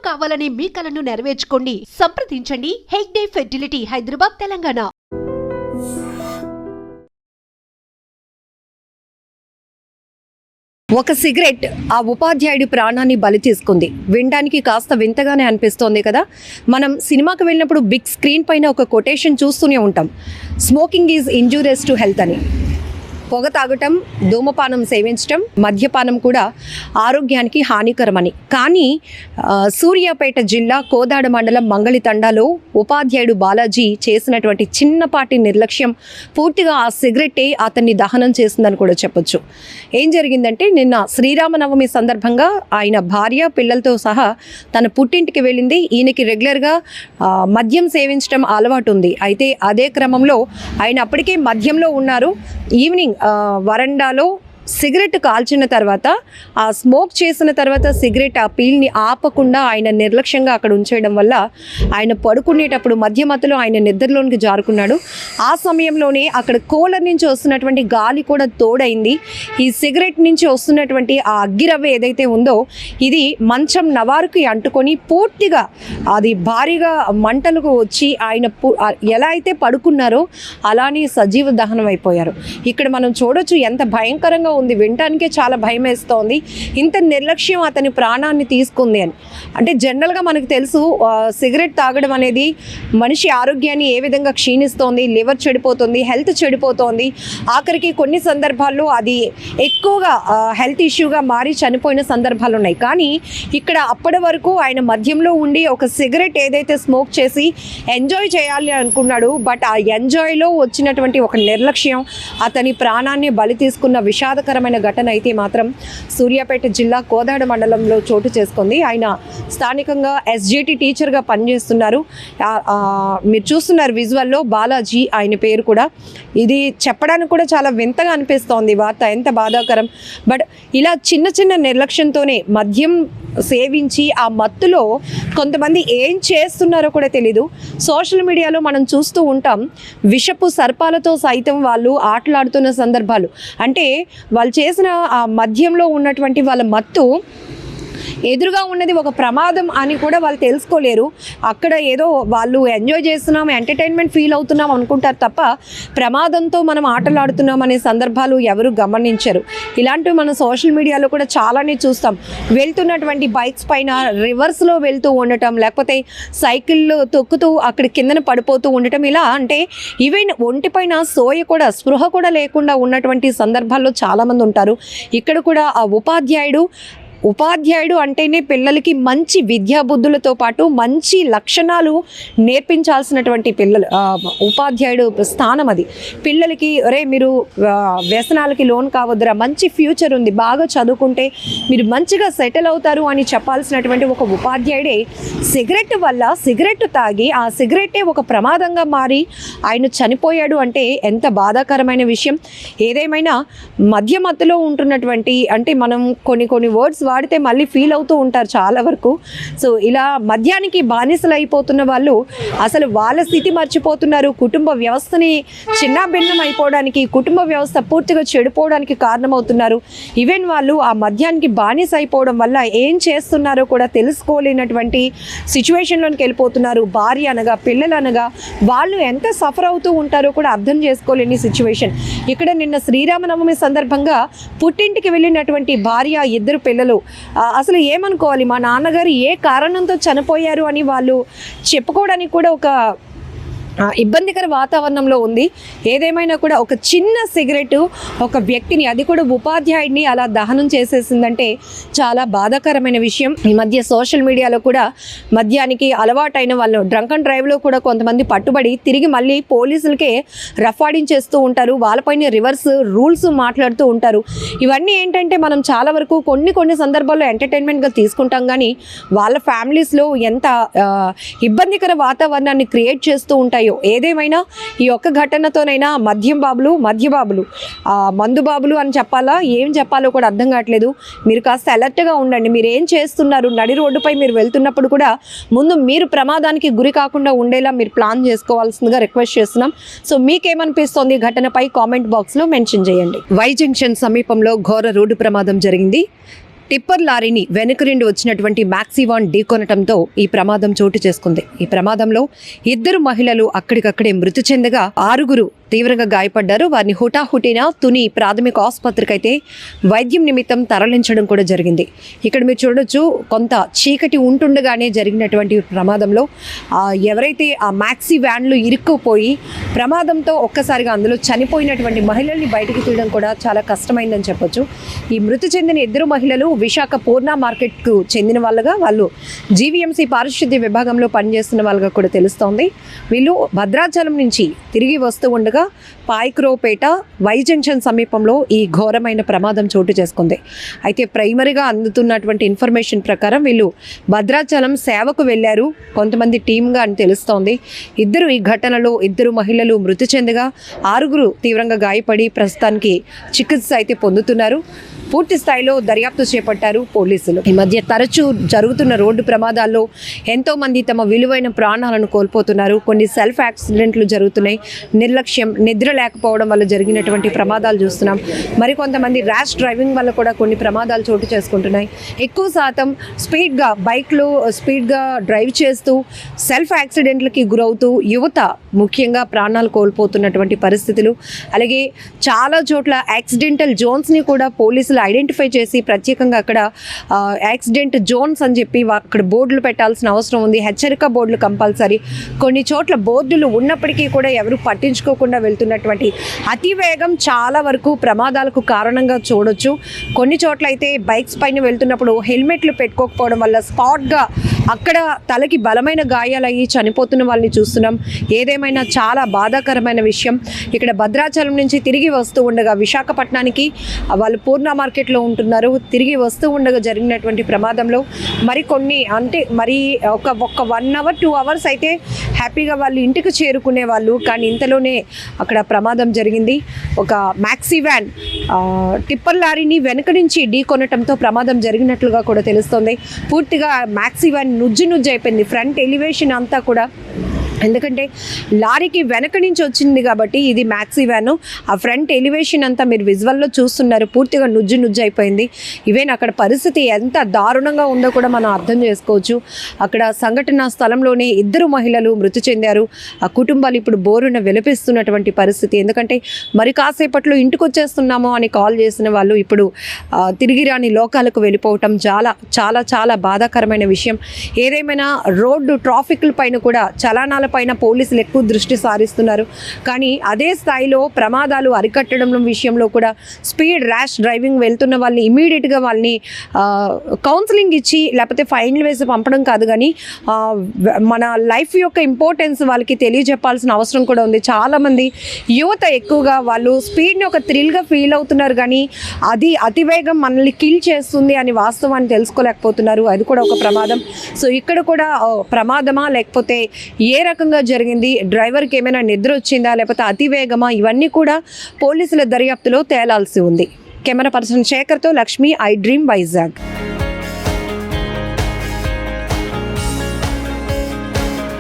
కావాలనే మీ కలను నెరవేర్చుకోండి. సంప్రదించండి హెగ్డే ఫెర్టిలిటీ, హైదరాబాద్, తెలంగాణ. ఒక సిగరెట్ ఆ ఉపాధ్యాయుడి ప్రాణాన్ని బలి తీసుకుంది. వినడానికి కాస్త వింతగానే అనిపిస్తోంది కదా. మనం సినిమాకి వెళ్ళినప్పుడు బిగ్ స్క్రీన్ పైన ఒక కొటేషన్ చూస్తూనే ఉంటాం, smoking is injurious to health అని. పొగ తాగటం, ధూమపానం సేవించటం, మద్యపానం కూడా ఆరోగ్యానికి హానికరమని. కానీ సూర్యాపేట జిల్లా కోదాడ మండలం మంగళితండాలో ఉపాధ్యాయుడు బాలాజీ చేసినటువంటి చిన్నపాటి నిర్లక్ష్యం పూర్తిగా ఆ సిగరెట్టే అతన్ని దహనం చేసిందని కూడా చెప్పొచ్చు. ఏం జరిగిందంటే, నిన్న శ్రీరామనవమి సందర్భంగా ఆయన భార్య పిల్లలతో సహా తన పుట్టింటికి వెళ్ళింది. ఈయనకి రెగ్యులర్గా మద్యం సేవించడం అలవాటు ఉంది. అయితే అదే క్రమంలో ఆయన అప్పటికే మద్యంలో ఉన్నారు. ఈవినింగ్ వరండాలో సిగరెట్ కాల్చిన తర్వాత, ఆ స్మోక్ చేసిన తర్వాత సిగరెట్ ఆ పీల్ని ఆపకుండా ఆయన నిర్లక్ష్యంగా అక్కడ ఉంచేయడం వల్ల ఆయన పడుకునేటప్పుడు మధ్యమధ్యలో ఆయన నిద్రలోనికి జారుకున్నాడు. ఆ సమయంలోనే అక్కడ కూలర్ నుంచి వస్తున్నటువంటి గాలి కూడా తోడైంది. ఈ సిగరెట్ నుంచి వస్తున్నటువంటి ఆ అగ్గిరవ్వ ఏదైతే ఉందో ఇది మంచం నవారుకి అంటుకొని పూర్తిగా అది భారీగా మంటలకు వచ్చి ఆయన ఎలా అయితే పడుకున్నారో అలానే సజీవ దహనం అయిపోయారు. ఇక్కడ మనం చూడొచ్చు ఎంత భయంకరంగా ఉంది. వినటానికే చాలా భయం వేస్తోంది. ఇంత నిర్లక్ష్యం అతని ప్రాణాన్ని తీసుకుంది అని. అంటే జనరల్గా మనకు తెలుసు, సిగరెట్ తాగడం అనేది మనిషి ఆరోగ్యాన్ని ఏ విధంగా క్షీణిస్తోంది, లివర్ చెడిపోతుంది, హెల్త్ చెడిపోతోంది. ఆఖరికి కొన్ని సందర్భాల్లో అది ఎక్కువగా హెల్త్ ఇష్యూగా మారి చనిపోయిన సందర్భాలు ఉన్నాయి. కానీ ఇక్కడ అప్పటి వరకు ఆయన మద్యంలో ఉండి ఒక సిగరెట్ ఏదైతే స్మోక్ చేసి ఎంజాయ్ చేయాలి అనుకున్నాడు, బట్ ఆ ఎంజాయ్లో వచ్చినటువంటి ఒక నిర్లక్ష్యం అతని ప్రాణాన్ని బలి తీసుకున్న విషాదకరమైన ఘటన అయితే మాత్రం సూర్యాపేట జిల్లా కోదాడ మండలంలో చోటు చేసుకుంది. ఆయన స్థానికంగా ఎస్జిటి టీచర్గా పనిచేస్తున్నారు. మీరు చూస్తున్నారు విజువల్లో, బాలాజీ ఆయన పేరు కూడా. ఇది చెప్పడానికి కూడా చాలా వింతగా అనిపిస్తోంది వార్త, ఎంత బాధాకరం. బట్ ఇలా చిన్న చిన్న నిర్లక్ష్యంతోనే మద్యం సేవించి ఆ మత్తులో కొంతమంది ఏం చేస్తున్నారో కూడా తెలీదు. సోషల్ మీడియాలో మనం చూస్తూ ఉంటాం, విషపు సర్పాలతో సైతం వాళ్ళు ఆటలాడుతున్న సందర్భాలు. అంటే వాళ్ళు చేసిన ఆ మద్యంలో ఉన్నటువంటి వాళ్ళ మత్తు ఎదురుగా ఉన్నది ఒక ప్రమాదం అని కూడా వాళ్ళు తెలుసుకోలేరు. అక్కడ ఏదో వాళ్ళు ఎంజాయ్ చేస్తున్నాం, ఎంటర్టైన్మెంట్ ఫీల్ అవుతున్నాం అనుకుంటారు తప్ప ప్రమాదంతో మనం ఆటలాడుతున్నాం అనే సందర్భాలు ఎవరు గమనించరు. ఇలాంటివి మనం సోషల్ మీడియాలో కూడా చాలానే చూస్తాం. వెళ్తున్నటువంటి బైక్స్ పైన రివర్స్లో వెళ్తూ ఉండటం, లేకపోతే సైకిళ్ళు తొక్కుతూ అక్కడ కిందన పడిపోతూ ఉండటం. ఇలా అంటే ఈవెన్ ఒంటిపైన స్పృహ కూడా లేకుండా ఉన్నటువంటి సందర్భాల్లో చాలామంది ఉంటారు. ఇక్కడ కూడా ఆ ఉపాధ్యాయుడు అంటేనే పిల్లలకి మంచి విద్యాబుద్ధులతో పాటు మంచి లక్షణాలు నేర్పించాల్సినటువంటి ఉపాధ్యాయుడు స్థానం అది. పిల్లలకి మీరు వ్యసనాలకి లోన్ కావద్దురా, మంచి ఫ్యూచర్ ఉంది, బాగా చదువుకుంటే మీరు మంచిగా సెటిల్ అవుతారు అని చెప్పాల్సినటువంటి ఒక ఉపాధ్యాయుడే సిగరెట్ తాగి ఆ సిగరెట్టే ఒక ప్రమాదంగా మారి ఆయన చనిపోయాడు అంటే ఎంత బాధాకరమైన విషయం. ఏదేమైనా మధ్యలో ఉంటున్నటువంటి, అంటే మనం కొన్ని వర్డ్స్ వాడితే మళ్ళీ ఫీల్ అవుతూ ఉంటారు చాలా వరకు. సో ఇలా మద్యానికి బానిసలు అయిపోతున్న వాళ్ళు అసలు వాళ్ళ స్థితి మర్చిపోతున్నారు. కుటుంబ వ్యవస్థని చిన్నాభిన్నం అయిపోవడానికి, కుటుంబ వ్యవస్థ పూర్తిగా చెడిపోవడానికి కారణమవుతున్నారు. ఈవెన్ వాళ్ళు ఆ మద్యానికి బానిస అయిపోవడం వల్ల ఏం చేస్తున్నారో కూడా తెలుసుకోలేనటువంటి సిచ్యువేషన్లోకి వెళ్ళిపోతున్నారు. భార్య అనగా, పిల్లలు అనగా వాళ్ళు ఎంత సఫర్ అవుతూ ఉంటారో కూడా అర్థం చేసుకోలేని సిచ్యువేషన్. ఇక్కడ నిన్న శ్రీరామనవమి సందర్భంగా పుట్టింటికి వెళ్ళినటువంటి భార్య, ఇద్దరు పిల్లలు అసలు ఏమనుకోవాలి, మా నాన్నగారు ఏ కారణంతో చనిపోయారు అని వాళ్ళు చెప్పుకోవడానికి కూడా ఒక ఇబ్బందికర వాతావరణంలో ఉంది. ఏదేమైనా కూడా ఒక చిన్న సిగరెట్ ఒక వ్యక్తిని, అది కూడా ఉపాధ్యాయుడిని అలా దహనం చేసేసిందంటే చాలా బాధాకరమైన విషయం. ఈ మధ్య సోషల్ మీడియాలో కూడా మద్యానికి అలవాటైన వాళ్ళు డ్రంక్ అండ్ డ్రైవ్లో కూడా కొంతమంది పట్టుబడి తిరిగి మళ్ళీ పోలీసులకే రఫాడించేస్తూ ఉంటారు. వాళ్ళపైన రివర్స్ రూల్స్ మాట్లాడుతూ ఉంటారు. ఇవన్నీ ఏంటంటే మనం చాలా వరకు కొన్ని సందర్భాల్లో ఎంటర్టైన్మెంట్గా తీసుకుంటాం, కానీ వాళ్ళ ఫ్యామిలీస్లో ఎంత ఇబ్బందికర వాతావరణాన్ని క్రియేట్ చేస్తూ ఉంటాయో. ఏదేమైనా ఈ ఒక్క ఘటనతోనైనా మద్యబాబులు మందు బాబులు అని చెప్పాలా, ఏం చెప్పాలో కూడా అర్థం కావట్లేదు. మీరు కాస్త అలర్ట్గా ఉండండి. మీరు ఏం చేస్తున్నారు, నడి రోడ్డుపై మీరు వెళ్తున్నప్పుడు కూడా ముందు మీరు ప్రమాదానికి గురి కాకుండా ఉండేలా మీరు ప్లాన్ చేసుకోవాల్సిందిగా రిక్వెస్ట్ చేస్తున్నాం. సో మీకేమనిపిస్తోంది ఘటనపై కామెంట్ బాక్స్లో మెన్షన్ చేయండి. వై జంక్షన్ సమీపంలో ఘోర రోడ్డు ప్రమాదం జరిగింది. టిప్పర్ లారీని వెనుక నుండి వచ్చినటువంటి మ్యాక్సీవాన్ ఢీకొనటంతో ఈ ప్రమాదం చోటు చేసుకుంది. ఈ ప్రమాదంలో 2 మహిళలు అక్కడికక్కడే మృతి చెందగా 6 తీవ్రంగా గాయపడ్డారు. వారిని హుటాహుటిన తుని ప్రాథమిక ఆసుపత్రికి అయితే వైద్యం నిమిత్తం తరలించడం కూడా జరిగింది. ఇక్కడ మీరు చూడొచ్చు, కొంత చీకటి ఉంటుండగానే జరిగినటువంటి ప్రమాదంలో ఎవరైతే ఆ మ్యాక్సీ వ్యాన్లు ఇరుక్కుపోయి ప్రమాదంతో ఒక్కసారిగా అందులో చనిపోయినటువంటి మహిళల్ని బయటికి తీయడం కూడా చాలా కష్టమైందని చెప్పొచ్చు. ఈ మృతి చెందిన 2 మహిళలు విశాఖ పూర్ణ మార్కెట్కు చెందిన వాళ్ళగా, వాళ్ళు జీవీఎంసీ పారిశుద్ధ్య విభాగంలో పనిచేస్తున్న వాళ్ళగా కూడా తెలుస్తోంది. వీళ్ళు భద్రాచలం నుంచి తిరిగి వస్తూ ఉండగా పాయక్రోపేట వై జంక్షన్ సమీపంలో ఈ ఘోరమైన ప్రమాదం చోటు చేసుకుంది. అయితే ప్రైమరీగా అందుతున్నటువంటి ఇన్ఫర్మేషన్ ప్రకారం వీళ్ళు భద్రాచలం సేవకు వెళ్ళారు కొంతమంది టీమ్గా అని తెలుస్తోంది. ఈ ఘటనలో 2 మహిళలు మృతి చెందగా 6 తీవ్రంగా గాయపడి ప్రస్తుతానికి చికిత్స అయితే పొందుతున్నారు. పూర్తి స్థాయిలో దర్యాప్తు చేపట్టారు పోలీసులు. ఈ మధ్య తరచూ జరుగుతున్న రోడ్డు ప్రమాదాల్లో ఎంతో మంది తమ విలువైన ప్రాణాలను కోల్పోతున్నారు. కొన్ని సెల్ఫ్ యాక్సిడెంట్లు జరుగుతున్నాయి. నిర్లక్ష్యం, నిద్ర లేకపోవడం వల్ల జరిగినటువంటి ప్రమాదాలు చూస్తున్నాం. మరికొంతమంది ర్యాష్ డ్రైవింగ్ వల్ల కూడా కొన్ని ప్రమాదాలు చోటు చేసుకుంటున్నాయి. ఎక్కువ శాతం బైక్లో స్పీడ్గా డ్రైవ్ చేస్తూ సెల్ఫ్ యాక్సిడెంట్లకి గురవుతూ యువత ముఖ్యంగా ప్రాణాలు కోల్పోతున్నటువంటి పరిస్థితులు. అలాగే చాలా చోట్ల యాక్సిడెంటల్ జోన్స్ని కూడా పోలీసులు ఐడెంటిఫై చేసి ప్రత్యేకంగా అక్కడ యాక్సిడెంట్ జోన్స్ అని చెప్పి అక్కడ బోర్డులు పెట్టాల్సిన అవసరం ఉంది. హెచ్చరిక బోర్డులు కంపల్సరీ. కొన్ని చోట్ల బోర్డులు ఉన్నప్పటికీ కూడా ఎవరు పట్టించుకోకుండా వెళ్తున్నటువంటి అతివేగం చాలా వరకు ప్రమాదాలకు కారణంగా చూడొచ్చు. కొన్ని చోట్ల అయితే బైక్స్ పైన వెళ్తున్నప్పుడు హెల్మెట్లు పెట్టుకోకపోవడం వల్ల స్పాట్గా అక్కడ తలకి బలమైన గాయాలయ్యి చనిపోతున్న వాళ్ళని చూస్తున్నాం. ఏదేమైనా చాలా బాధాకరమైన విషయం. ఇక్కడ భద్రాచలం నుంచి తిరిగి వస్తూ ఉండగా విశాఖపట్నానికి వాళ్ళు పూర్ణ మార్కెట్లో ఉంటున్నారు. తిరిగి వస్తూ ఉండగా జరిగినటువంటి ప్రమాదంలో మరి ఒక 1 అవర్ 2 అవర్స్ అయితే హ్యాపీగా వాళ్ళు ఇంటికి చేరుకునే వాళ్ళు. కానీ ఇంతలోనే అక్కడ ప్రమాదం జరిగింది. ఒక మ్యాక్సీ వ్యాన్ టిప్పర్ లారీని వెనక నుంచి ఢీకొనటంతో ప్రమాదం జరిగినట్లుగా కూడా తెలుస్తోంది. పూర్తిగా మ్యాక్సీ వ్యాన్ నుజ్జు అయిపోయింది. ఫ్రంట్ ఎలివేషన్ అంతా కూడా, ఎందుకంటే లారీకి వెనక నుంచి వచ్చింది కాబట్టి ఇది మ్యాక్సీ వ్యాను. ఆ ఫ్రంట్ ఎలివేషన్ అంతా మీరు విజువల్లో చూస్తున్నారు, పూర్తిగా నుజ్జు అయిపోయింది. ఈవెన్ అక్కడ పరిస్థితి ఎంత దారుణంగా ఉందో కూడా మనం అర్థం చేసుకోవచ్చు. అక్కడ సంఘటన స్థలంలోనే 2 మహిళలు మృతి చెందారు. ఆ కుటుంబాలు ఇప్పుడు బోరున విలపిస్తున్నటువంటి పరిస్థితి. ఎందుకంటే మరి కాసేపట్లో ఇంటికి వచ్చేస్తున్నాము అని కాల్ చేసిన వాళ్ళు ఇప్పుడు తిరిగి రాని లోకాలకు వెళ్ళిపోవటం చాలా చాలా చాలా బాధాకరమైన విషయం. ఏదేమైనా రోడ్డు ట్రాఫిక్ల పైన కూడా చలానాల పైన పోలీసులు ఎక్కువ దృష్టి సారిస్తున్నారు. కానీ అదే స్థాయిలో ప్రమాదాలు అరికట్టడం విషయంలో కూడా ర్యాష్ డ్రైవింగ్ వెళ్తున్న వాళ్ళని ఇమీడియట్గా వాళ్ళని కౌన్సిలింగ్ ఇచ్చి లేకపోతే ఫైన్లు వేసి పంపడం కాదు, కానీ మన లైఫ్ యొక్క ఇంపార్టెన్స్ వాళ్ళకి తెలియజెప్పాల్సిన అవసరం కూడా ఉంది. చాలామంది యువత ఎక్కువగా వాళ్ళు స్పీడ్ని ఒక థ్రిల్గా ఫీల్ అవుతున్నారు, కానీ అది అతివేగం మనల్ని కిల్ చేస్తుంది అని వాస్తవాన్ని తెలుసుకోలేకపోతున్నారు. అది కూడా ఒక ప్రమాదం. సో ఇక్కడ కూడా ప్రమాదమా లేకపోతే ఏ రకంగా జరిగింది, డ్రైవర్కి ఏమైనా నిద్ర వచ్చిందా లేకపోతే అతివేగమా, ఇవన్నీ కూడా పోలీసుల దర్యాప్తులో తేలాల్సి ఉంది. కెమెరా పర్సన్ శేఖర్తో లక్ష్మి, ఐ డ్రీమ్ వైజాగ్.